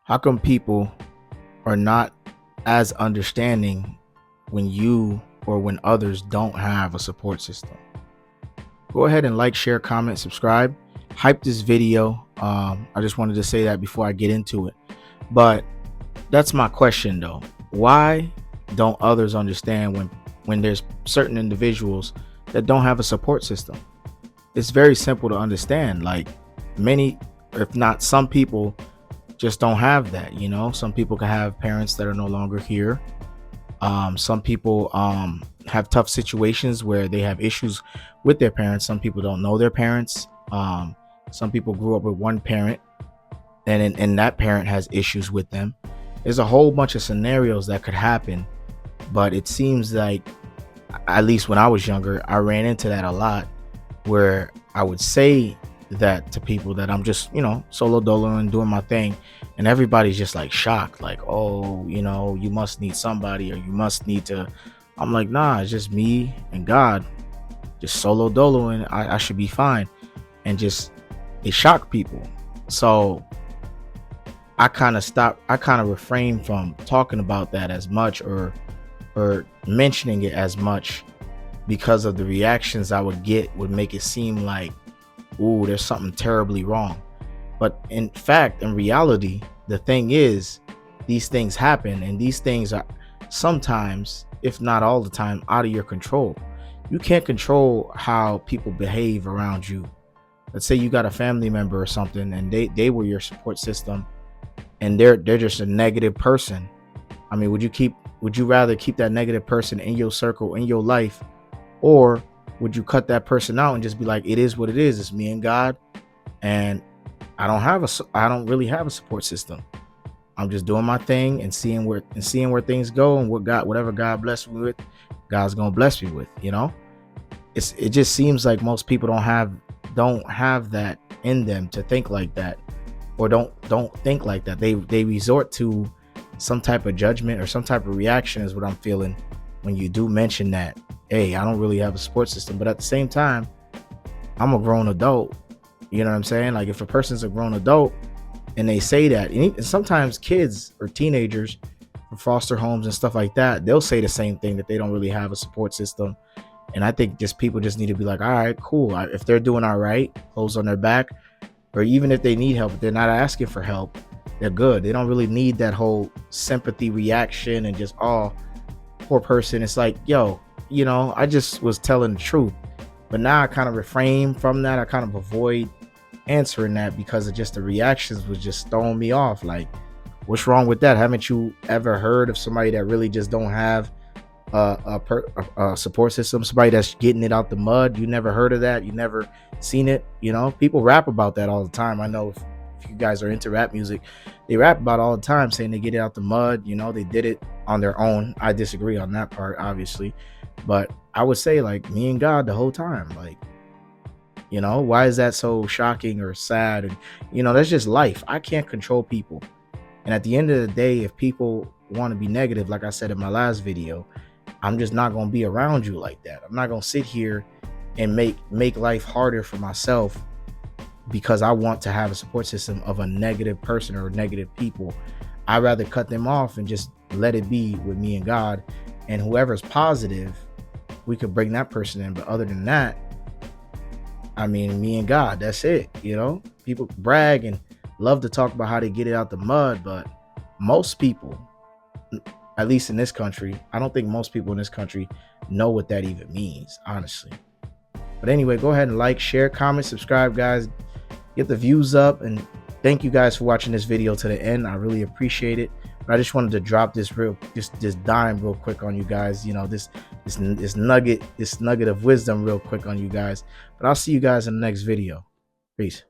How come people are not as understanding when you or when others don't have a support system? Go ahead and like, share, comment, subscribe, hype this video. I just wanted to say that before I get into it. But that's my question though. Why don't others understand when there's certain individuals that don't have a support system? It's very simple to understand. Like many, if not some people, just don't have that. Some people can have parents that are no longer here. Some people have tough situations where they have issues with their parents. Some people don't know their parents. Some people grew up with one parent, and that parent has issues with them. There's a whole bunch of scenarios that could happen, but it seems like, at least when I was younger, I ran into that a lot, where I would say that to people that I'm just, solo doloing, doing my thing, and everybody's just like shocked, like, oh, you must need somebody, or you must need to. I'm like, nah, it's just me and God, just solo doloing. I should be fine. And just, it shocked people. So I kind of refrain from talking about that as much, or mentioning it as much, because of the reactions I would get would make it seem like, ooh, there's something terribly wrong. But in fact, in reality, the thing is, these things happen, and these things are sometimes, if not all the time, out of your control. You can't control how people behave around you. Let's say you got a family member or something, and they were your support system, and they're just a negative person. I mean, would you rather keep that negative person in your circle, in your life, or would you cut that person out and just be like, it is what it is, it's me and God, and I don't really have a support system. I'm just doing my thing and seeing where things go, and whatever God bless me with, God's gonna bless me with. It just seems like most people don't have that in them to think like that, or don't think like that. They resort to some type of judgment or some type of reaction, is what I'm feeling when you do mention that, hey, I don't really have a support system. But at the same time, I'm a grown adult. You know what I'm saying? Like, if a person's a grown adult and they say that, and sometimes kids or teenagers from foster homes and stuff like that, they'll say the same thing, that they don't really have a support system. And I think people just need to be like, all right, cool. If they're doing all right, clothes on their back, or even if they need help, they're not asking for help, they're good. They don't really need that whole sympathy reaction and just, oh, poor person. It's like, yo, I just was telling the truth. But now I kind of refrain from that. I kind of avoid answering that, because of just the reactions was just throwing me off. Like, what's wrong with that? Haven't you ever heard of somebody that really just don't have a support system, somebody that's getting it out the mud? You never heard of that? You never seen it? People rap about that all the time. I know if you guys are into rap music, they rap about it all the time, saying they get it out the mud. They did it on their own. I disagree on that part, obviously, but I would say, like, me and God the whole time. Like, why is that so shocking or sad? And that's just life. I can't control people. And at the end of the day, if people want to be negative, like I said in my last video, I'm just not going to be around you like that. I'm not going to sit here and make life harder for myself because I want to have a support system of a negative person or negative people. I'd rather cut them off and just let it be with me and God, and whoever's positive, we could bring that person in. But other than that, I mean, me and God, that's it. People brag and love to talk about how they get it out the mud, but most people, at least in this country, I don't think most people in this country know what that even means, honestly. But anyway, go ahead and like, share, comment, subscribe, guys. Get the views up, and thank you guys for watching this video to the end. I really appreciate it. But I just wanted to drop this dime real quick on you guys. This nugget of wisdom real quick on you guys. But I'll see you guys in the next video. Peace.